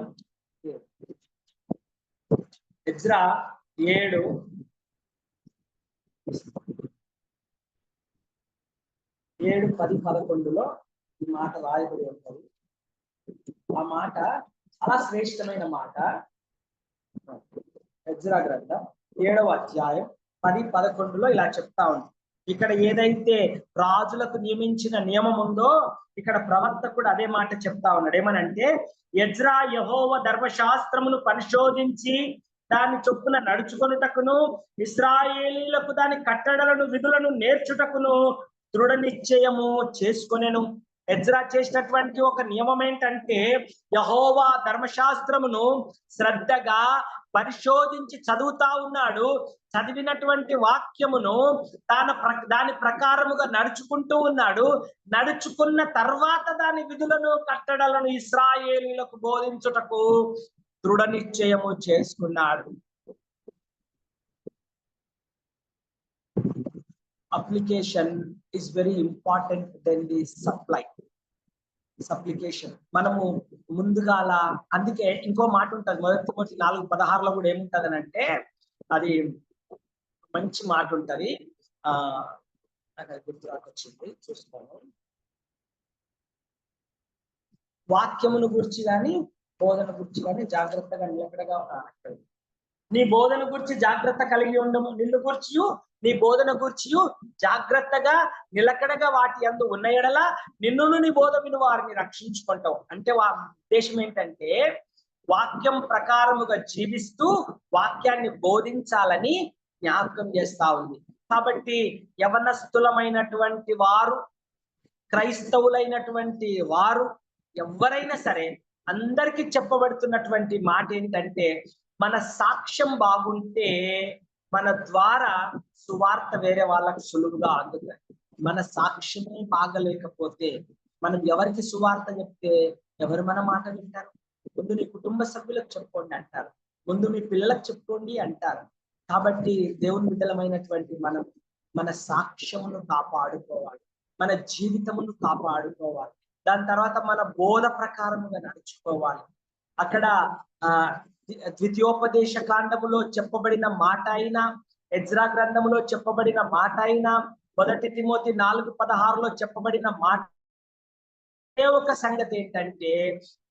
ఎజ్రా 7:10-11 ఈ మాట రాయబడి ఉంటుంది. ఆ మాట చాలా శ్రేష్టమైన మాట. ఎజ్రా గ్రంథం 7:10-11 ఇలా చెప్తా ఉంది. ఇక్కడ ఏదైతే రాజులకు నియమించిన నియమం ఉందో ఇక్కడ ప్రవక్త కూడా అదే మాట చెప్తా ఉన్నాడు. ఏమనంటే, ఎజ్రా యెహోవా ధర్మశాస్త్రమును పరిశోధించి దాని చొప్పున నడుచుకొనుటకును ఇశ్రాయేలీలకు దాని కట్టడలను విధులను నేర్చుటకును దృఢ నిశ్చయము చేసుకొనెను. ఎజ్రా చేసినటువంటి ఒక నియమం ఏంటంటే, యెహోవా ధర్మశాస్త్రమును శ్రద్ధగా పరిశోధించి చదువుతా ఉన్నాడు. చదివినటువంటి వాక్యమును దాని ప్రకారముగా నడుచుకుంటూ ఉన్నాడు. నడుచుకున్న తర్వాత దాని విధులను కట్టడలను ఇశ్రాయేలీలకు బోధించుటకు దృఢ నిశ్చయము చేసుకున్నాడు. Application is very important than the supplication. మనము ముందుగాల, అందుకే ఇంకో మాట ఉంటుంది మొదటి 4:16 కూడా ఏముంటది అని అంటే, అది మంచి మాట ఉంటది. నాకు అది గుర్తురాకొచ్చింది, చూసుకోను. వాక్యమును గురించి కానీ బోధన గురించి కానీ జాగ్రత్తగా నిలకడగా నీ బోధన గురించి జాగ్రత్త కలిగి ఉండము, నిన్ను గురించి నీ బోధన గురించి జాగ్రత్తగా నిలకడగా వాటి యందు ఉన్న ఎడల నిన్నును నీ బోధ విని వారిని రక్షించుకుంటావు. అంటే ఉద్దేశం ఏంటంటే, వాక్యం ప్రకారముగా జీవిస్తూ వాక్యాన్ని బోధించాలని జ్ఞాపకం చేస్తా ఉంది. కాబట్టి యవనస్తులమైనటువంటి వారు, క్రైస్తవులైనటువంటి వారు ఎవరైనా సరే అందరికీ చెప్పబడుతున్నటువంటి మాట ఏంటంటే, మన సాక్ష్యం బాగుంటే మన ద్వారా సువార్త వేరే వాళ్ళకు సులువుగా అందుతుంది. మన సాక్ష్యమే బాగలేకపోతే మనం ఎవరికి సువార్త చెప్తే ఎవరు మన మాట వింటారు? ముందు నీ కుటుంబ సభ్యులకు చెప్పుకోండి అంటారు, ముందు మీ పిల్లలకు చెప్పుకోండి అంటారు. కాబట్టి దేవుని బిడ్డలమైనటువంటి మనం మన సాక్ష్యమును కాపాడుకోవాలి, మన జీవితమును కాపాడుకోవాలి. దాని తర్వాత మన బోధ ప్రకారముగా నడుచుకోవాలి. అక్కడ ద్వితీయోపదేశ కాండములో చెప్పబడిన మాట అయినా, ఎజ్రా గ్రంథములో చెప్పబడిన మాట అయినా, మొదటి తిమోతి 4:16 చెప్పబడిన మాట, ఒక సంగతి ఏంటంటే,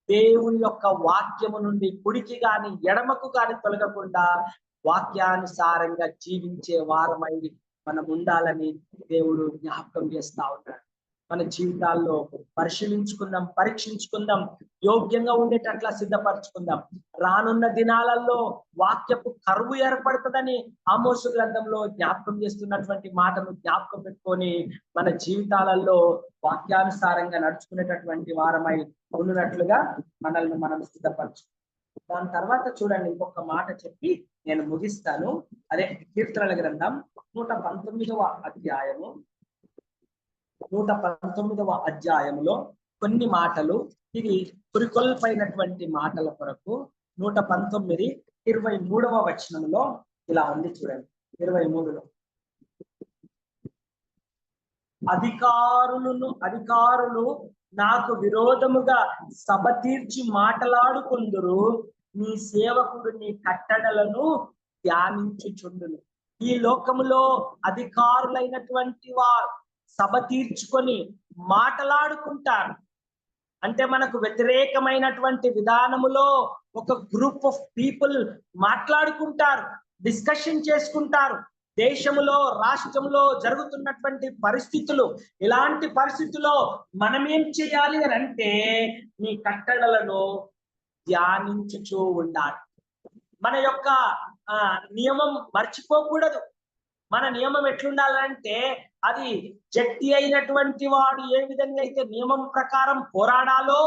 దేవుని యొక్క వాక్యము నుండి కుడికి గాని ఎడమకు గాని తొలగకుండా వాక్యానుసారంగా జీవించే వారమై మనం ఉండాలని దేవుడు జ్ఞాపకం చేస్తా ఉన్నాడు. మన జీవితాల్లో పరిశీలించుకుందాం, పరీక్షించుకుందాం, యోగ్యంగా ఉండేటట్లా సిద్ధపరచుకుందాం. రానున్న దినాలలో వాక్యపు కరువు ఏర్పడుతుందని ఆమోసు గ్రంథంలో జ్ఞాపకం చేస్తున్నటువంటి మాటను జ్ఞాపకం పెట్టుకొని మన జీవితాలలో వాక్యానుసారంగా నడుచుకునేటటువంటి వారమై ఉన్నట్లుగా మనల్ని మనం సిద్ధపరచు. దాని తర్వాత చూడండి, ఇంకొక మాట చెప్పి నేను ముగిస్తాను. అదే కీర్తనల గ్రంథం 119వ అధ్యాయము 119వ అధ్యాయంలో కొన్ని మాటలు, ఇది పురికొల్పైనటువంటి మాటల కొరకు 119:23 వచనంలో ఇలా ఉంది చూడండి. 23లో అధికారులు నాకు విరోధముగా సభ తీర్చి మాటలాడుకుందురు, నీ సేవకుడు నీ కట్టడలను ధ్యానించుచుండును. ఈ లోకములో అధికారులైనటువంటి వారు సభ తీర్చుకొని మాటలాడుకుంటారు. అంటే మనకు వ్యతిరేకమైనటువంటి విధానములో ఒక గ్రూప్ ఆఫ్ పీపుల్ మాట్లాడుకుంటారు, డిస్కషన్ చేసుకుంటారు. దేశంలో, రాష్ట్రంలో జరుగుతున్నటువంటి పరిస్థితులు, ఇలాంటి పరిస్థితుల్లో మనం ఏం చేయాలి అని అంటే, నీ కట్టడలను ధ్యానించుచూ ఉండాలి. మన యొక్క నియమం మర్చిపోకూడదు. మన నియమం ఎట్లుండాలంటే, అది జట్టి అయినటువంటి వాడు ఏ విధంగా అయితే నియమం ప్రకారం పోరాడాలో,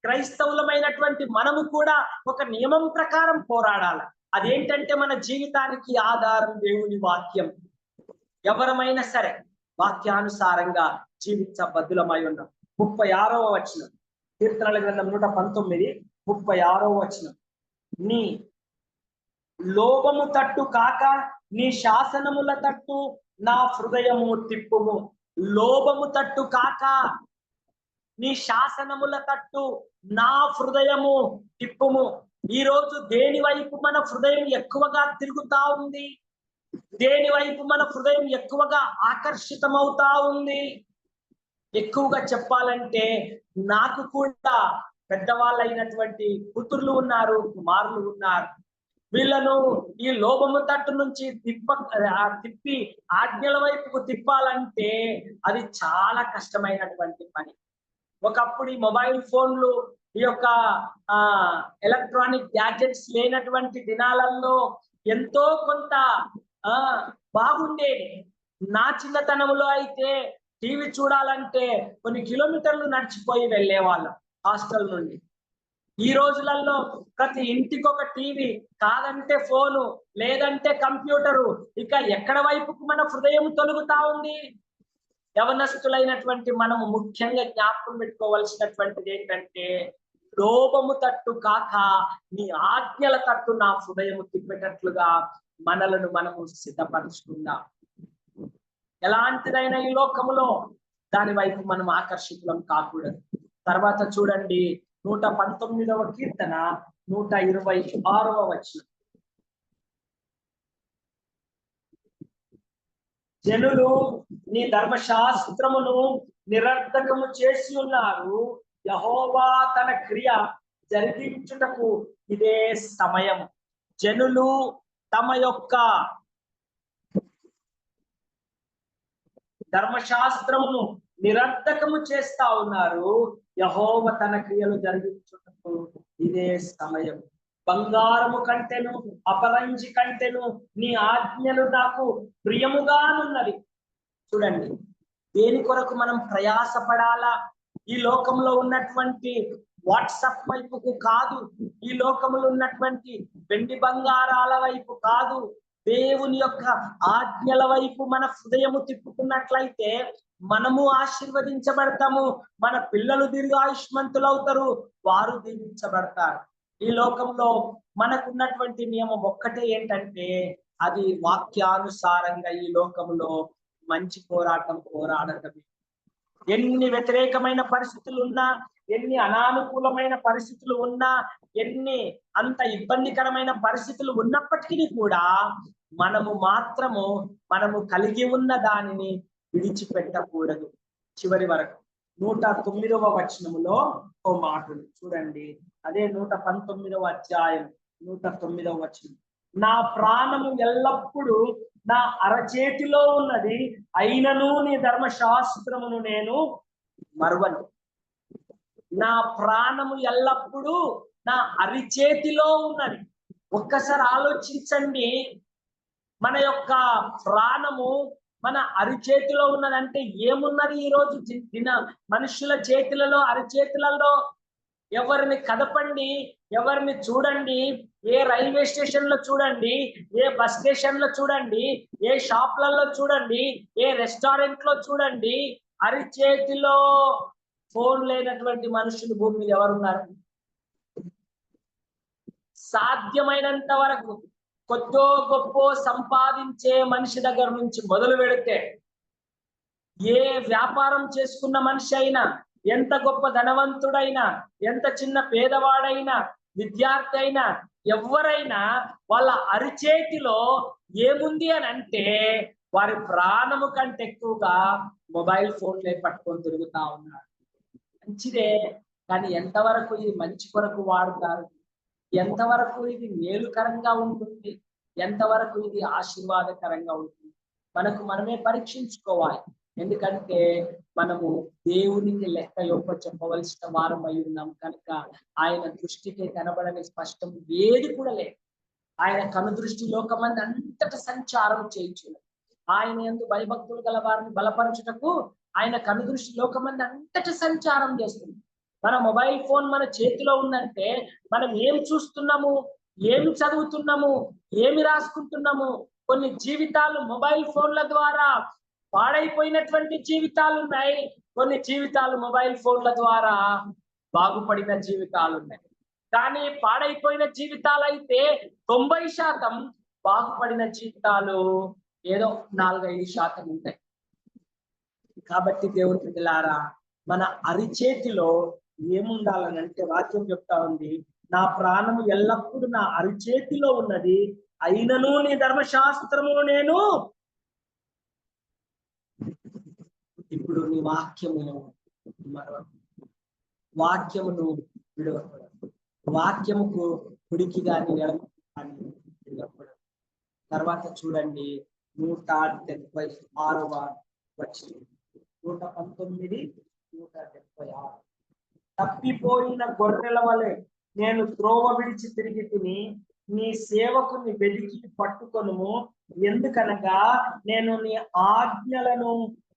క్రైస్తవులమైనటువంటి మనము కూడా ఒక నియమం ప్రకారం పోరాడాలి. అదేంటంటే మన జీవితానికి ఆధారం దేవుని వాక్యం. ఎవరమైనా సరే వాక్యానుసారంగా జీవించబద్దులమై ఉన్నాం. 36వ వచనం, కీర్తనల గ్రంథం 119, 36వ వచనం. నీ లోభము తట్టు కాక నీ శాసనముల తట్టు నా హృదయము తిప్పుము. లోభము తట్టు కాక నీ శాసనముల తట్టు నా హృదయము తిప్పుము. ఈ రోజు దేని వైపు మన హృదయం ఎక్కువగా తిరుగుతా ఉంది? దేని వైపు మన హృదయం ఎక్కువగా ఆకర్షితమవుతా ఉంది? ఎక్కువగా చెప్పాలంటే నాకు కూడా పెద్దవాళ్ళైనటువంటి కూతుర్లు ఉన్నారు, కుమారులు ఉన్నారు. వీళ్ళను ఈ లోభము తట్టు నుంచి తిప్పి ఆజ్ఞల వైపుకు తిప్పాలంటే అది చాలా కష్టమైనటువంటి పని. ఒకప్పుడు ఈ మొబైల్ ఫోన్లు, ఈ యొక్క ఎలక్ట్రానిక్ గ్యాడ్జెట్స్ లేనటువంటి దినాలలో ఎంతో కొంత బాగుండేది. నా చిన్నతనంలో అయితే టీవీ చూడాలంటే కొన్ని కిలోమీటర్లు నడిచిపోయి వెళ్ళేవాళ్ళం హాస్టల్ నుండి. ఈ రోజులలో ప్రతి ఇంటికి ఒక టీవీ, కాదంటే ఫోను, లేదంటే కంప్యూటరు. ఇక ఎక్కడ వైపుకు మన హృదయం తొలుగుతా ఉంది? యవనస్తులైనటువంటి మనము ముఖ్యంగా జ్ఞాపకం పెట్టుకోవాల్సినటువంటిది ఏంటంటే, లోభము తట్టు కాక నీ ఆజ్ఞల తట్టు నా హృదయము తిప్పేటట్లుగా మనలను మనము సిద్ధపరుచుకుందాం. ఎలాంటిదైనా ఈ లోకములో దాని వైపు మనం ఆకర్షితులం కాకూడదు. తర్వాత చూడండి 119వ కీర్తన 126వ వచనం. జనులు నీ ధర్మశాస్త్రమును నిరర్ధకము చేసి ఉన్నారు. యెహోవా తన క్రియ జరిగించుటకు ఇదే సమయం. జనులు తమ యొక్క ధర్మశాస్త్రమును నిరర్ధకము చేస్తా ఉన్నారు. యెహోవా తన క్రియలు జరిగించుటకు ఇదే సమయం. బంగారము కంటెను అపరంజి కంటెను నీ ఆజ్ఞలు నాకు ప్రియముగానున్నది. చూడండి, దేని కొరకు మనం ప్రయాసపడాలా? ఈ లోకంలో ఉన్నటువంటి వాట్సాప్ వైపుకు కాదు, ఈ లోకంలో ఉన్నటువంటి వెండి బంగారాల వైపు కాదు, దేవుని యొక్క ఆజ్ఞల వైపు మన హృదయము తిప్పుకున్నట్లయితే మనము ఆశీర్వదించబడతాము. మన పిల్లలు దీర్ఘాయుష్మంతులవుతారు, వారు దీవించబడతారు. ఈ లోకంలో మనకున్నటువంటి నియమం ఒక్కటే ఏంటంటే, అది వాక్యానుసారంగా ఈ లోకంలో మంచి పోరాటం పోరాడటమే. ఎన్ని వ్యతిరేకమైన పరిస్థితులు ఉన్నా, ఎన్ని అనానుకూలమైన పరిస్థితులు ఉన్నా, ఎన్ని అంత ఇబ్బందికరమైన పరిస్థితులు ఉన్నప్పటికీ కూడా మనము కలిగి ఉన్న దానిని విడిచిపెట్టకూడదు చివరి వరకు. 109వ వచనములో ఓ మాట చూడండి, అదే 119వ అధ్యాయం 109వ వచనం. నా ప్రాణము ఎల్లప్పుడూ నా అరచేతిలో ఉన్నది, అయినను నీ ధర్మశాస్త్రమును నేను మరువను. నా ప్రాణము ఎల్లప్పుడూ నా అరిచేతిలో ఉన్నది. ఒక్కసారి ఆలోచించండి, మన యొక్క ప్రాణము మన అరిచేతిలో ఉన్నదంటే ఏమున్నది? ఈ రోజు మనుషుల చేతులలో, అరిచేతులలో ఎవరిని కదపండి, ఎవరిని చూడండి, ఏ రైల్వే స్టేషన్ లో చూడండి, ఏ బస్ స్టేషన్ లో చూడండి, ఏ షాప్లలో చూడండి, ఏ రెస్టారెంట్ లో చూడండి, అరిచేతిలో ఫోన్ లేనటువంటి మనుషులు భూమి మీద ఎవరున్నారు? సాధ్యమైనంత వరకు కొద్దో గొప్ప సంపాదించే మనిషి దగ్గర నుంచి మొదలు పెడితే, ఏ వ్యాపారం చేసుకున్న మనిషి అయినా, ఎంత గొప్ప ధనవంతుడైనా, ఎంత చిన్న పేదవాడైనా, విద్యార్థి అయినా, ఎవరైనా వాళ్ళ అరిచేతిలో ఏముంది అని అంటే వారి ప్రాణము కంటే ఎక్కువగా మొబైల్ ఫోన్లే పట్టుకొని తిరుగుతా ఉన్నారు. మంచిదే, కానీ ఎంతవరకు ఇది మంచి కొరకు వాడుతారు? ఎంతవరకు ఇది మేలుకరంగా ఉంటుంది? ఎంతవరకు ఇది ఆశీర్వాదకరంగా ఉంటుంది? మనమే పరీక్షించుకోవాలి. ఎందుకంటే మనము దేవునికి లెక్క యొప్ప చెప్పవలసిన వారం అయి ఉన్నాం కనుక ఆయన దృష్టికి కనబడని స్పష్టం ఏది కూడా లేదు. ఆయన కనుదృష్టి లోకమంది అంతట సంచారం చేయించు. ఆయన యందు భయభక్తులు గల వారిని బలపరచుటకు ఆయన కనుదృష్టి లోకమంది అంతట సంచారం చేస్తుంది. మన మొబైల్ ఫోన్ మన చేతిలో ఉందంటే మనం ఏం చూస్తున్నాము, ఏమి చదువుతున్నాము, ఏమి రాసుకుంటున్నాము. కొన్ని జీవితాలు మొబైల్ ఫోన్ల ద్వారా పాడైపోయినటువంటి జీవితాలు ఉన్నాయి. కొన్ని జీవితాలు మొబైల్ ఫోన్ల ద్వారా బాగుపడిన జీవితాలు ఉన్నాయి. కానీ పాడైపోయిన జీవితాలైతే 90% బాగుపడిన జీవితాలు ఏదో 4-5% ఉంటాయి. కాబట్టి దేవుని బిడ్డలారా, మన అరిచేతిలో ఏముండాలనంటే వాక్యం చెప్తా ఉంది, నా ప్రాణము ఎల్లప్పుడూ నా అరిచేతిలో ఉన్నది, అయినను నీ ధర్మశాస్త్రము నేను. ఇప్పుడు నీ వాక్యమును వాక్యమును విడవకూడదు. వాక్యముకు కుడికి గాని ఎడమకు గాని విడవకూడదు. తర్వాత చూడండి 176వ వచనం, 119, 176. తప్పిపోయిన గొర్రెల వలె నేను త్రోవ విడిచి తిరిగి తిని నీ సేవకుని వెతికి పట్టుకొనుము, ఎందుకనగా నేను నీ ఆజ్ఞలను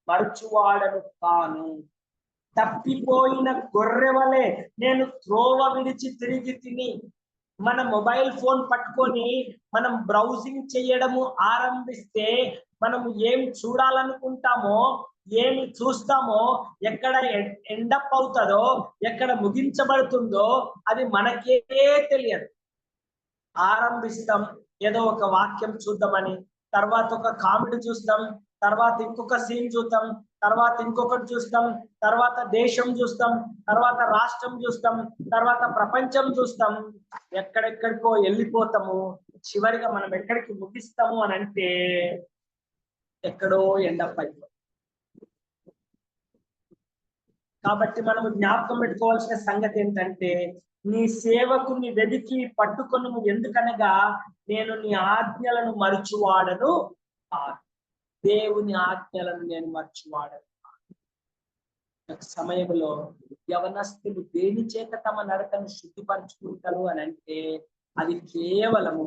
మరచువాడను కాను. తప్పిపోయిన గొర్రె వలె నేను త్రోవ విడిచి తిరిగి తిని. మన మొబైల్ ఫోన్ పట్టుకొని మనం బ్రౌజింగ్ చేయడము ఆరంభిస్తే మనము ఏం చూడాలనుకుంటామో, ఏమి చూస్తామో, ఎక్కడ ఎండప్ అవుతుందో, ఎక్కడ ముగించబడుతుందో అది మనకే తెలియదు. ఆరంభిస్తాం ఏదో ఒక వాక్యం చూద్దామని, తర్వాత ఒక కామెడీ చూస్తాం, తర్వాత ఇంకొక సీన్ చూస్తాం, తర్వాత ఇంకొకటి చూస్తాం, తర్వాత దేశం చూస్తాం, తర్వాత రాష్ట్రం చూస్తాం, తర్వాత ప్రపంచం చూస్తాం, ఎక్కడెక్కడికో వెళ్ళిపోతాము. చివరిగా మనం ఎక్కడికి ముగిస్తాము అని అంటే ఎక్కడో ఎండప్ అయిపోతాం. కాబట్టి మనము జ్ఞాపకం పెట్టుకోవాల్సిన సంగతి ఏంటంటే, నీ సేవకుని వెదికి పట్టుకొను, ఎందుకనగా నేను నీ ఆజ్ఞలను మరచువాడను. దేవుని ఆజ్ఞలను నేను మర్చివాడను. సమయంలో యవనస్తులు దేని చేత తమ నడకను శుద్ధిపరచుకుంటారు అని అంటే అది కేవలము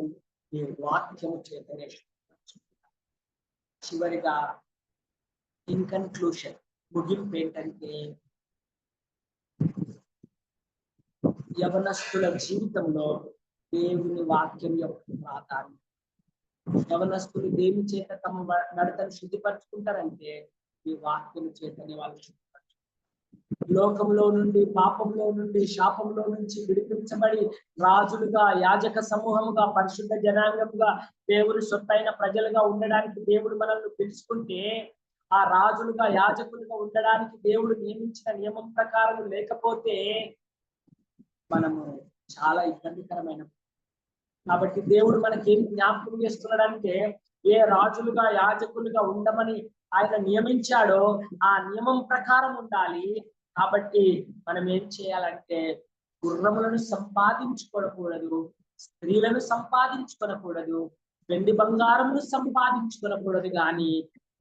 ఈ వాక్యము చేతనే శుద్ధిపరచుకుంటారు. చివరిగా ఇన్ కన్క్లూషన్, ముగింపు ఏంటంటే, యవనస్తుల జీవితంలో దేవుని వాక్యం యొక్క ప్రాధాన్యత. యవనస్తులు దేని చేత తమ నడతను శుద్ధిపరచుకుంటారంటే ఈ వాక్యం చేతనే వాళ్ళు శుద్ధిపరచుకుంటారు. లోకంలో నుండి, పాపంలో నుండి, శాపంలో నుంచి విడిపించబడి రాజులుగా, యాజక సమూహముగా, పరిశుద్ధ జనాంగముగా, దేవుని సొత్తైన ప్రజలుగా ఉండడానికి దేవుడు మనల్ని పిలుచుకుంటే, ఆ రాజులుగా, యాజకులుగా ఉండడానికి దేవుడు నియమించిన నియమం ప్రకారం లేకపోతే మనము చాలా ఇబ్బందికరమైన. కాబట్టి దేవుడు మనకి ఏం జ్ఞాపకం చేస్తున్నాడంటే, ఏ రాజులుగా, యాజకులుగా ఉండమని ఆయన నియమించాడో ఆ నియమం ప్రకారం ఉండాలి. కాబట్టి మనం ఏం చేయాలంటే, గుర్రములను సంపాదించుకోకూడదు, స్త్రీలను సంపాదించుకోకూడదు, వెండి బంగారమును సంపాదించుకోకూడదు, కానీ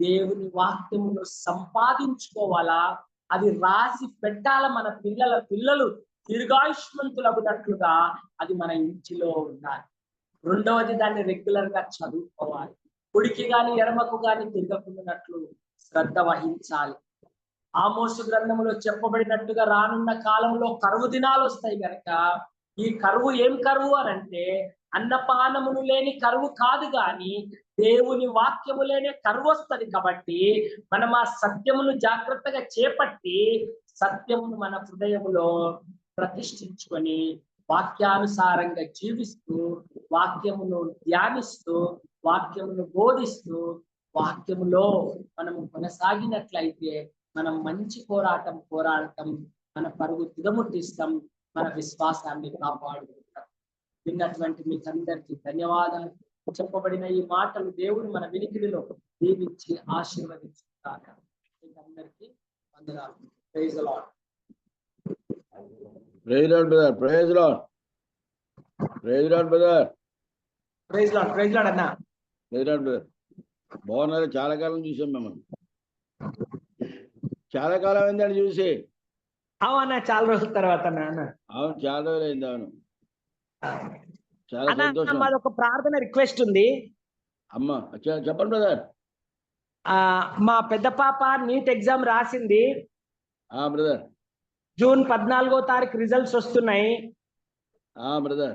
దేవుని వాక్యమును సంపాదించుకోవాలా. అది రాసి పెట్టాల. మన పిల్లలు దీర్ఘాయుష్మంతులగునట్లుగా అది మన ఇంటిలో ఉండాలి. రెండవది, దాన్ని రెగ్యులర్ గా చదువుకోవాలి. కుడికి గాని ఎడమకు గాని తిరగకుండానట్లు శ్రద్ధ వహించాలి. ఆమోసు గ్రంథంలో చెప్పబడినట్టుగా రానున్న కాలంలో కరువు దినాలు వస్తాయి కనుక, ఈ కరువు ఏం కరువు అని అంటే అన్నపానములు లేని కరువు కాదు, గాని దేవుని వాక్యము లేని కరువు వస్తుంది. కాబట్టి మనం ఆ సత్యమును జాగ్రత్తగా చేపట్టి సత్యమును మన హృదయములో ప్రతిష్ఠించుకొని వాక్యానుసారంగా జీవిస్తూ, వాక్యమును ధ్యానిస్తూ, వాక్యమును బోధిస్తూ, వాక్యములో మనం కొనసాగినట్లయితే మనం మంచి పోరాటం మన పరుగు తుదముట్టిస్తాం, మన విశ్వాసాన్ని కాపాడుకుంటాం. విన్నటువంటి మీకందరికీ ధన్యవాదాలు. చెప్పబడిన ఈ మాటలు దేవుడు మన వినికిడిలో దీవించి ఆశీర్వదించుతారు. మీకందరికీ వందనాలు. Praise the Lord. Praise Lord, brother. Praise Lord. Praise Lord, brother. Praise Lord. Praise Lord అన్న. Praise Lord, brother. బాగున్నారు. చాలా కాలం చూసాం మిమ్మల్ని. చాలా కాలం అయిందని చూసి. అవునా, చాలా రోజుల తర్వాత అన్న. అవును, చాలా రోజులు అయింది. అవును, చాలా సంతోషం. మాది ఒక ప్రార్థన రిక్వెస్ట్ ఉంది. అమ్మా చెప్పండి బ్రదర్. మా పెద్ద పాప నీట్ ఎగ్జామ్ రాసింది. బ్రదర్ జూన్ 14వ తారీఖు రిజల్ట్స్ వస్తున్నాయి. బ్రదర్.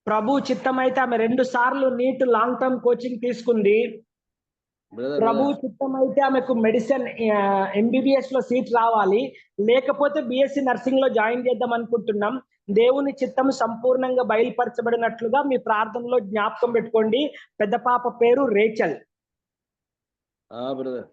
ప్రభు చిత్తం అయితే ఆమె 2 సార్లు నీట్ లాంగ్ టర్మ్ కోచింగ్ తీసుకుంది. ప్రభు చిత్తం అయితే ఆమెకు మెడిసిన్ MBBS లో సీట్ రావాలి, లేకపోతే BSc నర్సింగ్ లో జాయిన్ చేద్దాం అనుకుంటున్నాం. దేవుని చిత్తం సంపూర్ణంగా బయలుపరచబడినట్లుగా మీ ప్రార్థనలో జ్ఞాపకం పెట్టుకోండి. పెద్ద పాప పేరు రేచల్. బ్రదర్.